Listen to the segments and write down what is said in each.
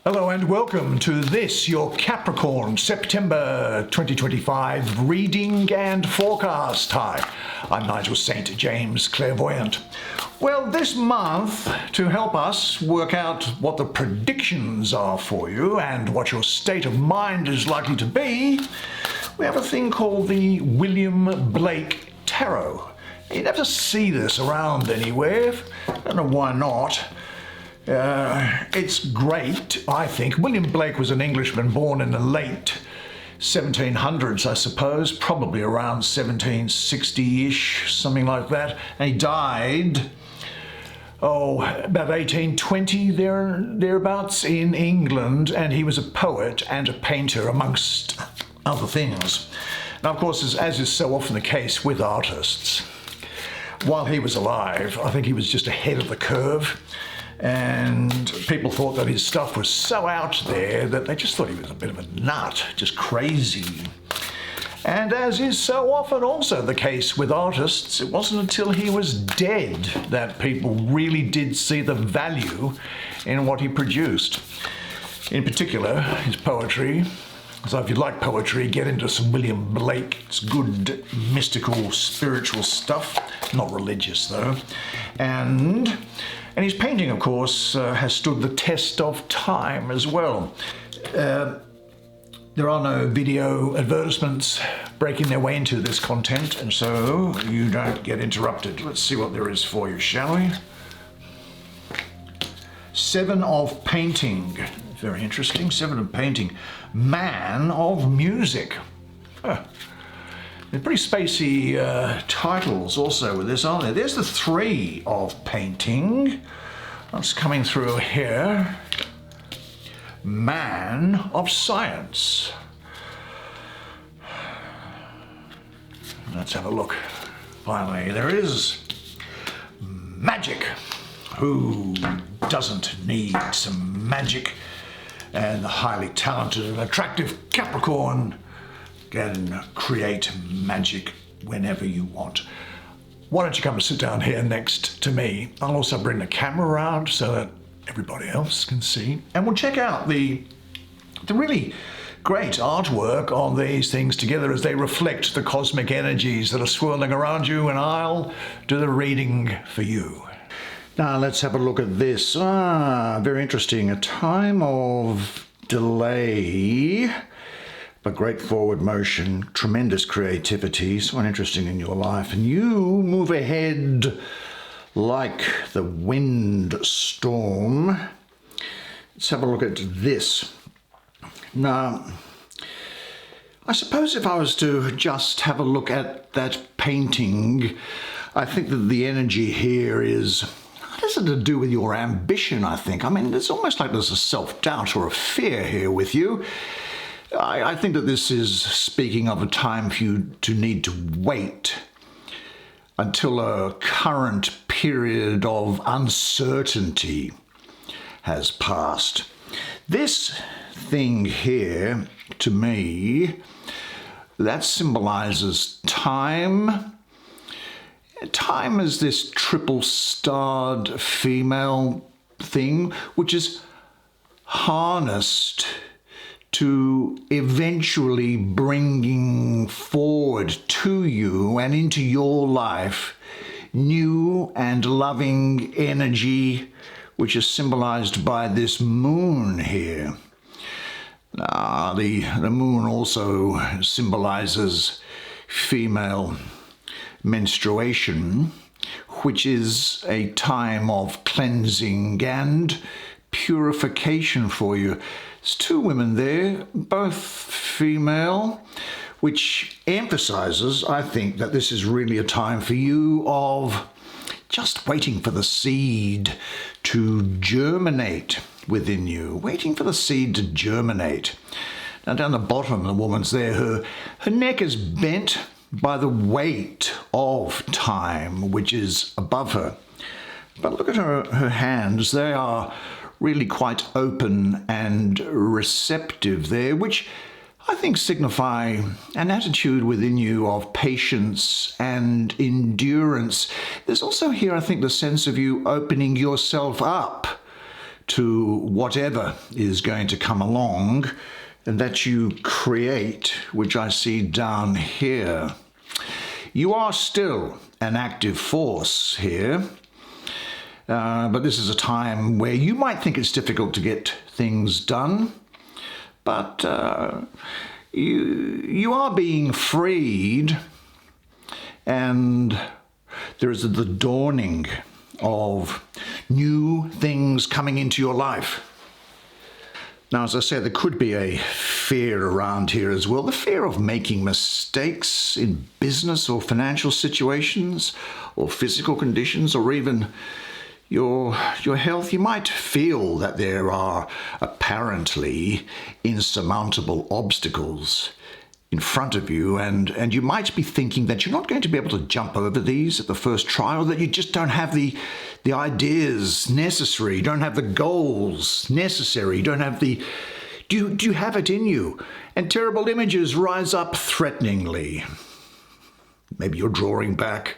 Hello and welcome to this, your Capricorn September 2025 reading and forecast. Hi, I'm Nigel St. James, clairvoyant. Well, this month, to help us work out what the predictions are for you and what your state of mind is likely to be, we have a thing called the William Blake Tarot. You never see this around anywhere. I don't know why not. It's great, I think. William Blake was an Englishman born in the late 1700s, I suppose, probably around 1760-ish, something like that. And he died, about 1820, thereabouts, in England. And he was a poet and a painter, amongst other things. Now, of course, as is so often the case with artists, while he was alive, I think he was just ahead of the curve. And people thought that his stuff was so out there that they just thought he was a bit of a nut, just crazy. And as is so often also the case with artists, it wasn't until he was dead that people really did see the value in what he produced. In particular, his poetry. So if you like poetry, get into some William Blake. It's good, mystical, spiritual stuff. Not religious, though. And his painting, of course, has stood the test of time as well. There are no video advertisements breaking their way into this content, and so you don't get interrupted. Let's see what there is for you, shall we? Seven of Painting. Very interesting. Seven of Painting. Man of Music. They're pretty spacey titles also with this, aren't there? There's the Three of Painting. That's coming through here. Man of Science. Let's have a look. Finally, there is Magic. Who doesn't need some magic? And the highly talented and attractive Capricorn can create magic whenever you want. Why don't you come and sit down here next to me? I'll also bring the camera around so that everybody else can see. And we'll check out the really great artwork on these things together as they reflect the cosmic energies that are swirling around you, and I'll do the reading for you. Now let's have a look at this. Very interesting. A time of delay, but great forward motion, tremendous creativity, someone interesting in your life, and you move ahead like the wind storm. Let's have a look at this. Now, I suppose if I was to just have a look at that painting, I think that the energy here is, what has it to do with your ambition, I think? I mean, it's almost like there's a self-doubt or a fear here with you. I think that this is speaking of a time for you to need to wait until a current period of uncertainty has passed. This thing here, to me, that symbolizes time. Time is this triple-starred female thing, which is harnessed to eventually bringing forward to you and into your life new and loving energy, which is symbolized by this moon here. The moon also symbolizes female menstruation, which is a time of cleansing and purification for you. There's two women there, both female, which emphasizes, I think, that this is really a time for you of just waiting for the seed to germinate within you, waiting for the seed to germinate. Now down the bottom, the woman's there, her neck is bent by the weight of time, which is above her. But look at her hands, they are really quite open and receptive there, which I think signify an attitude within you of patience and endurance. There's also here, I think, the sense of you opening yourself up to whatever is going to come along, and that you create, which I see down here. You are still an active force here, but this is a time where you might think it's difficult to get things done, but you are being freed, and there is the dawning of new things coming into your life. Now, as I said, there could be a fear around here as well, the fear of making mistakes in business or financial situations or physical conditions, or even your health. You might feel that there are apparently insurmountable obstacles in front of you, and you might be thinking that you're not going to be able to jump over these at the first try, or that you just don't have the ideas necessary, you don't have the goals necessary, you don't have the... Do you have it in you? And terrible images rise up threateningly. Maybe you're drawing back,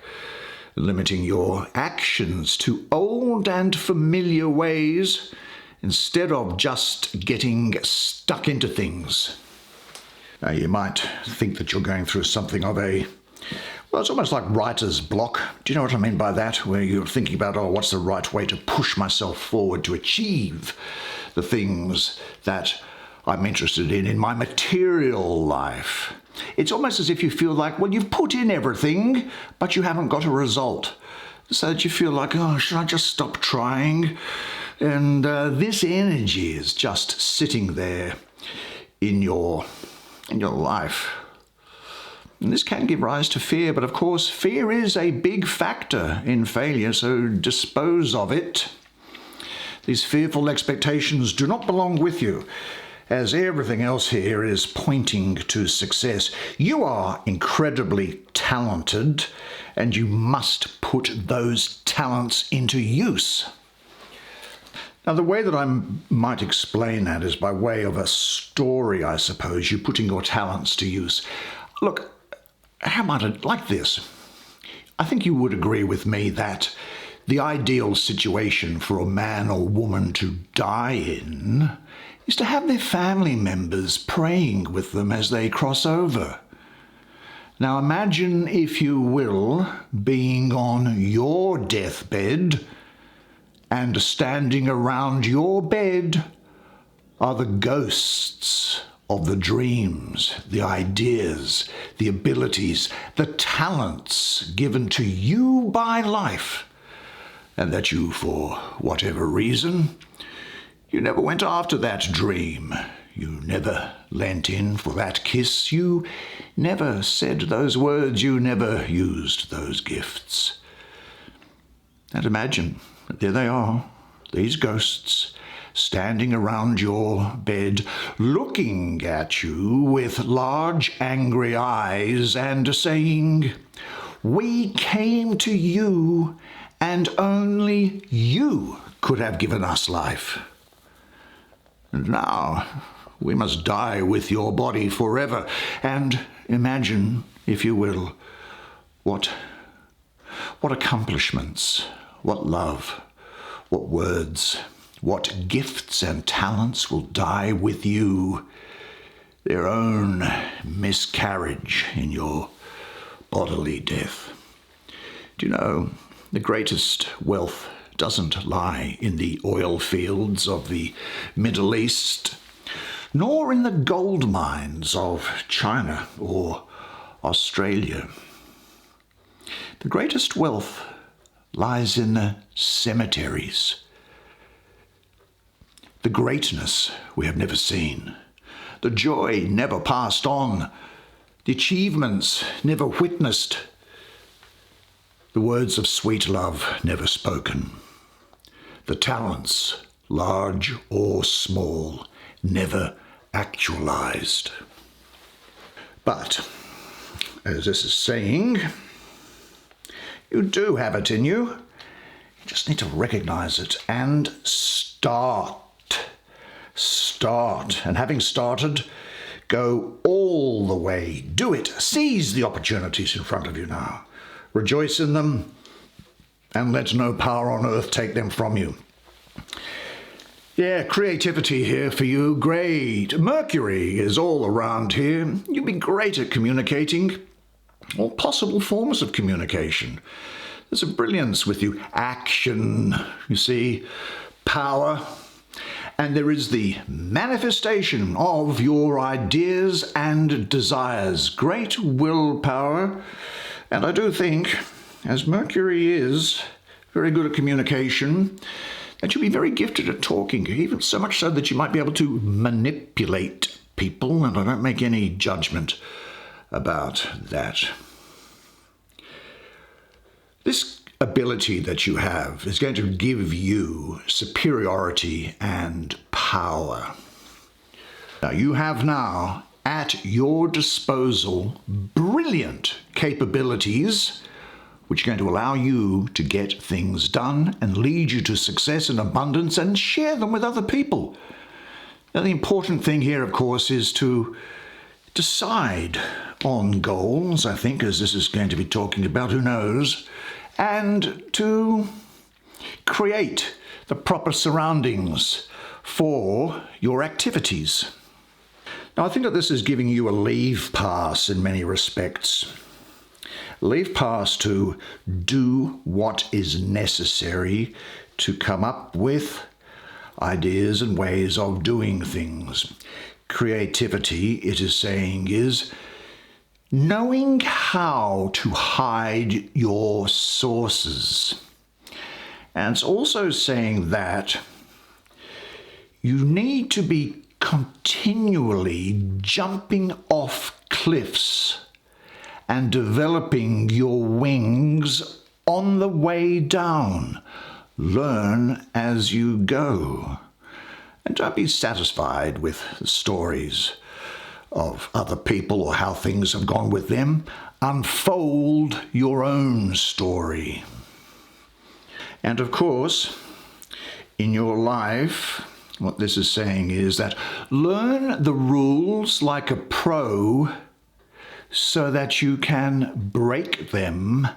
limiting your actions to old and familiar ways instead of just getting stuck into things. Now, you might think that you're going through something of a, well, it's almost like writer's block. Do you know what I mean by that? Where you're thinking about, oh, what's the right way to push myself forward to achieve the things that I'm interested in my material life. It's almost as if you feel like, well, you've put in everything, but you haven't got a result. So that you feel like, oh, should I just stop trying? And this energy is just sitting there in your life. And this can give rise to fear, but of course, fear is a big factor in failure, so dispose of it. These fearful expectations do not belong with you, as everything else here is pointing to success. You are incredibly talented, and you must put those talents into use. Now, the way that I might explain that is by way of a story, I suppose. You're putting your talents to use. Look, how about it like this? I think you would agree with me that the ideal situation for a man or woman to die in is to have their family members praying with them as they cross over. Now imagine, if you will, being on your deathbed, and standing around your bed are the ghosts of the dreams, the ideas, the abilities, the talents given to you by life, and that you, for whatever reason, you never went after that dream. You never leant in for that kiss. You never said those words. You never used those gifts. And imagine, there they are, these ghosts, standing around your bed, looking at you with large, angry eyes and saying, "We came to you, and only you could have given us life. And now we must die with your body forever." And imagine, if you will, what accomplishments, what love, what words, what gifts and talents will die with you, their own miscarriage in your bodily death. Do you know, the greatest wealth doesn't lie in the oil fields of the Middle East, nor in the gold mines of China or Australia. The greatest wealth lies in the cemeteries. The greatness we have never seen, the joy never passed on, the achievements never witnessed, the words of sweet love never spoken, the talents, large or small, never actualized. But, as this is saying, you do have it in you. You just need to recognize it and start. And having started, go all the way. Do it. Seize the opportunities in front of you now. Rejoice in them, and let no power on earth take them from you. Yeah, creativity here for you. Great. Mercury is all around here. You'll be great at communicating all possible forms of communication. There's a brilliance with you. Action, you see, power. And there is the manifestation of your ideas and desires. Great willpower. And I do think, as Mercury is very good at communication, that you'll be very gifted at talking, even so much so that you might be able to manipulate people, and I don't make any judgment about that. This ability that you have is going to give you superiority and power. Now, you have now at your disposal brilliant capabilities which are going to allow you to get things done and lead you to success and abundance and share them with other people. Now, the important thing here, of course, is to decide on goals, I think, as this is going to be talking about, who knows, and to create the proper surroundings for your activities. Now, I think that this is giving you a leave pass in many respects. Leave pass to do what is necessary to come up with ideas and ways of doing things. Creativity, it is saying, is knowing how to hide your sources. And it's also saying that you need to be continually jumping off cliffs and developing your wings on the way down. Learn as you go. And don't be satisfied with the stories of other people or how things have gone with them. Unfold your own story. And of course, in your life, what this is saying is that learn the rules like a pro so that you can break them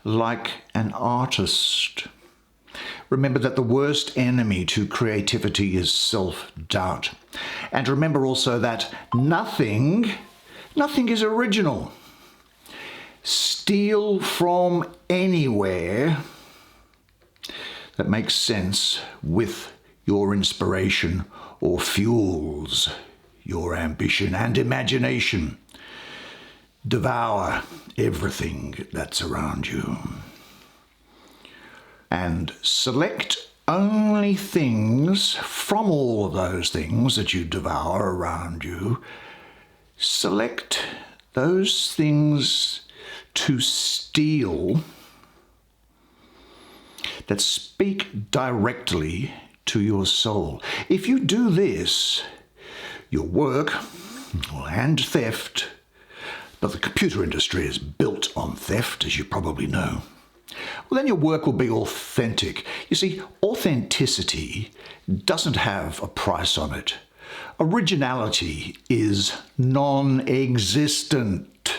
like an artist. Remember that the worst enemy to creativity is self-doubt. And remember also that nothing is original. Steal from anywhere that makes sense with your inspiration or fuels your ambition and imagination. Devour everything that's around you. And select only things from all of those things that you devour around you. Select those things to steal that speak directly to your soul. If you do this, your work will end theft. But the computer industry is built on theft, as you probably know. Well, then your work will be authentic. You see, authenticity doesn't have a price on it. Originality is non-existent.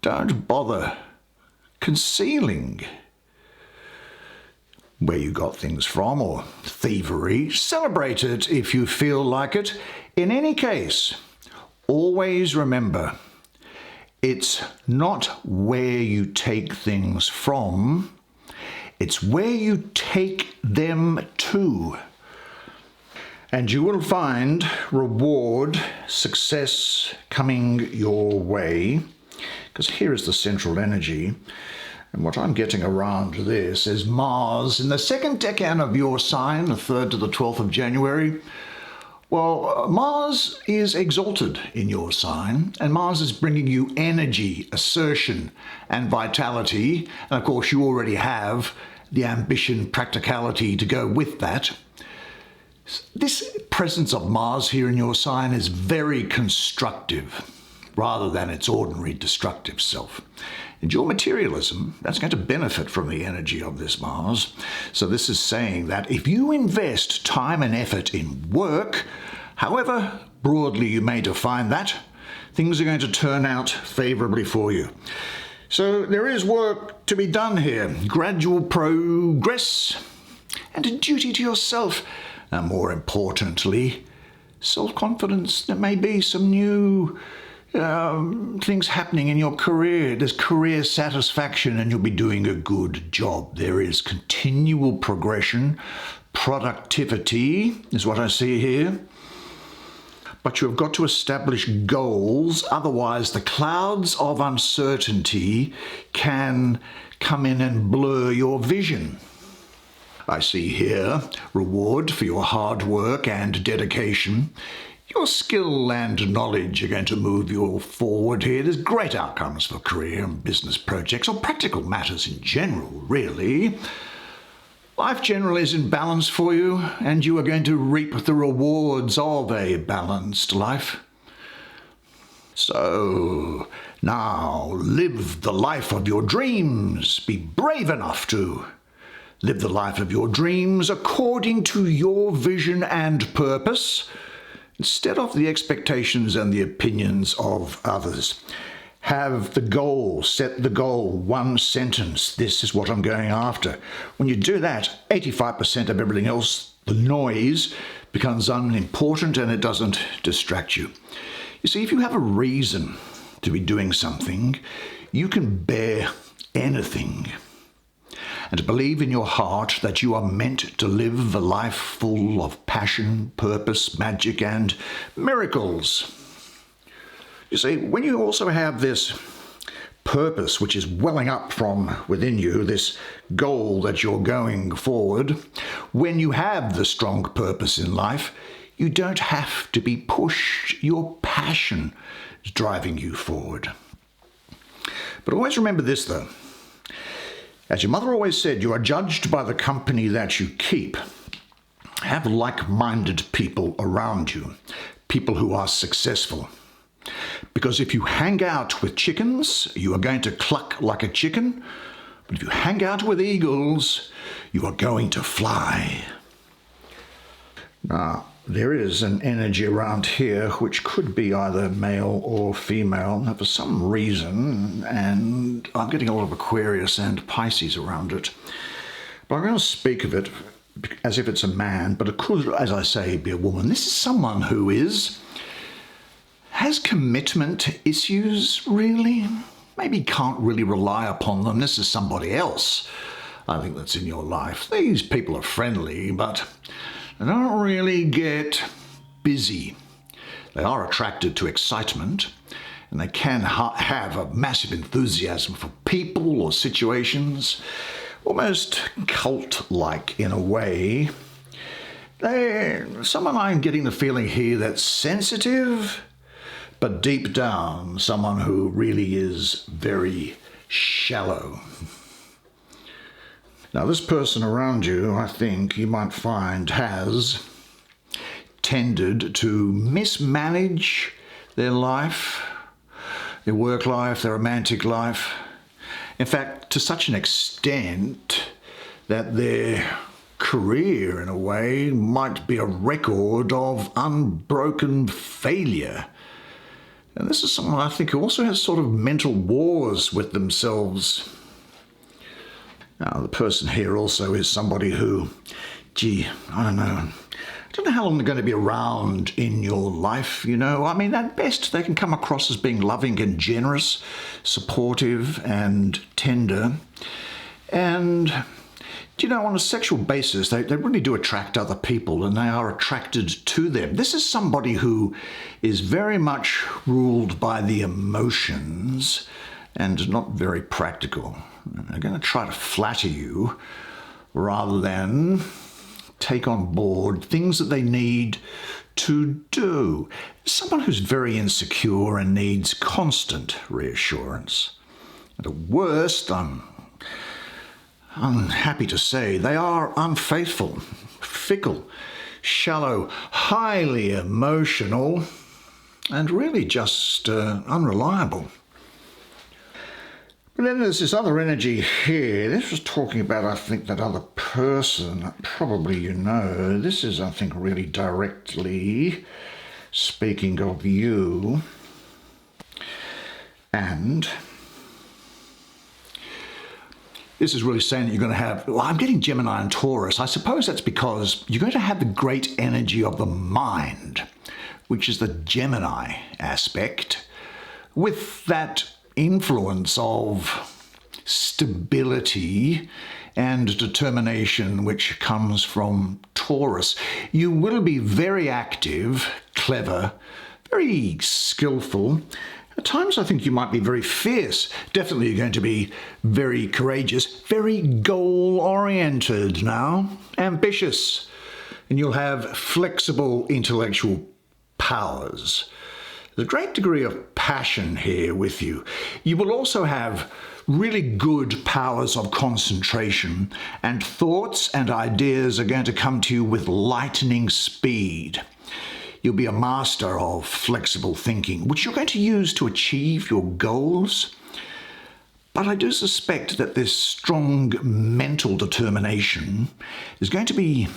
Don't bother concealing where you got things from or thievery. Celebrate it if you feel like it. In any case, always remember, it's not where you take things from, it's where you take them to. And you will find reward, success coming your way, because here is the central energy. And what I'm getting around this is Mars in the second decan of your sign, the 3rd to the 12th of January. Well, Mars is exalted in your sign, and Mars is bringing you energy, assertion, and vitality. And of course, you already have the ambition, practicality to go with that. This presence of Mars here in your sign is very constructive, rather than its ordinary destructive self. And your materialism, that's going to benefit from the energy of this Mars. So this is saying that if you invest time and effort in work, however broadly you may define that, things are going to turn out favorably for you. So there is work to be done here, gradual progress, and a duty to yourself. And more importantly, self-confidence. There may be some new things happening in your career. There's career satisfaction and you'll be doing a good job. There is continual progression. Productivity is what I see here. But you've got to establish goals, otherwise the clouds of uncertainty can come in and blur your vision. I see here reward for your hard work and dedication. Your skill and knowledge are going to move you forward here. There's great outcomes for career and business projects, or practical matters in general, really. Life generally is in balance for you, and you are going to reap the rewards of a balanced life. So, now live the life of your dreams. Be brave enough to live the life of your dreams according to your vision and purpose, instead of the expectations and the opinions of others. Have the goal, set the goal, one sentence, this is what I'm going after. When you do that, 85% of everything else, the noise, becomes unimportant and it doesn't distract you. You see, if you have a reason to be doing something, you can bear anything. And to believe in your heart that you are meant to live a life full of passion, purpose, magic, and miracles. You see, when you also have this purpose which is welling up from within you, this goal that you're going forward, when you have the strong purpose in life, you don't have to be pushed. Your passion is driving you forward. But always remember this, though. As your mother always said, you are judged by the company that you keep. Have like-minded people around you, people who are successful. Because if you hang out with chickens, you are going to cluck like a chicken. But if you hang out with eagles, you are going to fly. Now, there is an energy around here which could be either male or female. Now, for some reason, and I'm getting a lot of Aquarius and Pisces around it, but I'm going to speak of it as if it's a man, but it could, as I say, be a woman. This is someone who has commitment issues, really. Maybe can't really rely upon them. This is somebody else, I think, that's in your life. These people are friendly, but they don't really get busy. They are attracted to excitement, and they can have a massive enthusiasm for people or situations, almost cult-like in a way. Someone I'm getting the feeling here that's sensitive, but deep down, someone who really is very shallow. Now, this person around you, I think you might find, has tended to mismanage their life, their work life, their romantic life. In fact, to such an extent that their career, in a way, might be a record of unbroken failure. And this is someone I think who also has sort of mental wars with themselves. Now, the person here also is somebody who, I don't know how long they're going to be around in your life, you know. I mean, at best, they can come across as being loving and generous, supportive and tender. And, on a sexual basis, they really do attract other people, and they are attracted to them. This is somebody who is very much ruled by the emotions and not very practical. They're going to try to flatter you rather than take on board things that they need to do. Someone who's very insecure and needs constant reassurance. At worst, I'm happy to say they are unfaithful, fickle, shallow, highly emotional, and really just unreliable. But then there's this other energy here. This was talking about, I think, that other person, probably you know. This is, I think, really directly speaking of you. And This is really saying that you're going to have, well, I'm getting Gemini and Taurus. I suppose that's because you're going to have the great energy of the mind, which is the Gemini aspect, with that influence of stability and determination which comes from Taurus. You will be very active, clever, very skillful. At times I think you might be very fierce. Definitely you're going to be very courageous, very goal-oriented now, ambitious. And you'll have flexible intellectual powers. There's a great degree of passion here with you. You will also have really good powers of concentration, and thoughts and ideas are going to come to you with lightning speed. You'll be a master of flexible thinking, which you're going to use to achieve your goals. But I do suspect that this strong mental determination is going to be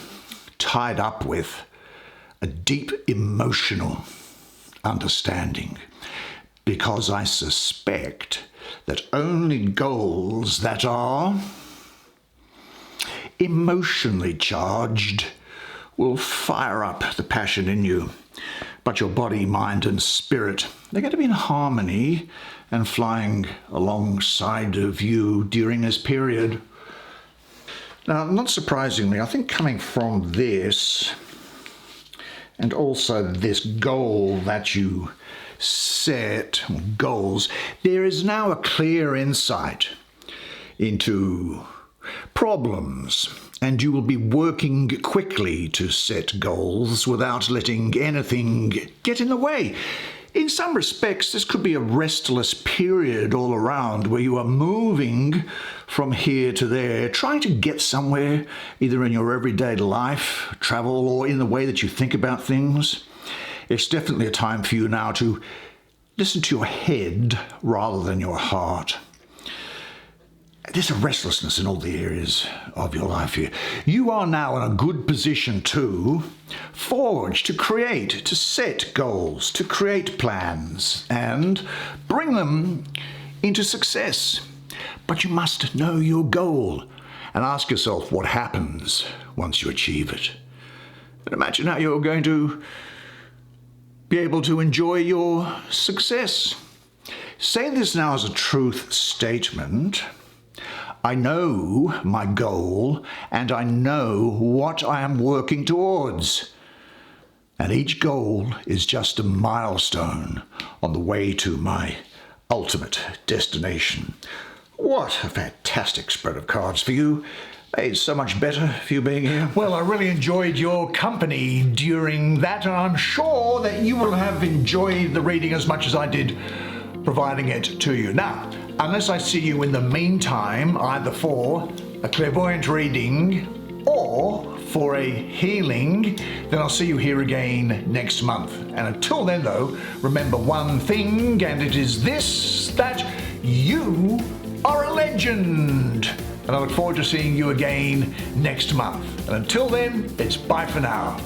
tied up with a deep emotional understanding, because I suspect that only goals that are emotionally charged will fire up the passion in you. But your body, mind and spirit, they're going to be in harmony and flying alongside of you during this period. Now, not surprisingly, I think coming from this and also this goal that you set, goals, there is now a clear insight into problems, and you will be working quickly to set goals without letting anything get in the way. In some respects, this could be a restless period all around where you are moving from here to there, trying to get somewhere, either in your everyday life, travel, or in the way that you think about things. It's definitely a time for you now to listen to your head rather than your heart. There's a restlessness in all the areas of your life here. You are now in a good position to forge, to create, to set goals, to create plans and bring them into success. But you must know your goal and ask yourself what happens once you achieve it. And imagine how you're going to be able to enjoy your success. Say this now as a truth statement. I know my goal and I know what I am working towards. And each goal is just a milestone on the way to my ultimate destination. What a fantastic spread of cards for you. It's so much better for you being here. Well, I really enjoyed your company during that, and I'm sure that you will have enjoyed the reading as much as I did providing it to you. Now, unless I see you in the meantime, either for a clairvoyant reading or for a healing, then I'll see you here again next month. And until then, though, remember one thing, and it is this, that you are a legend. And I look forward to seeing you again next month. And until then, it's bye for now.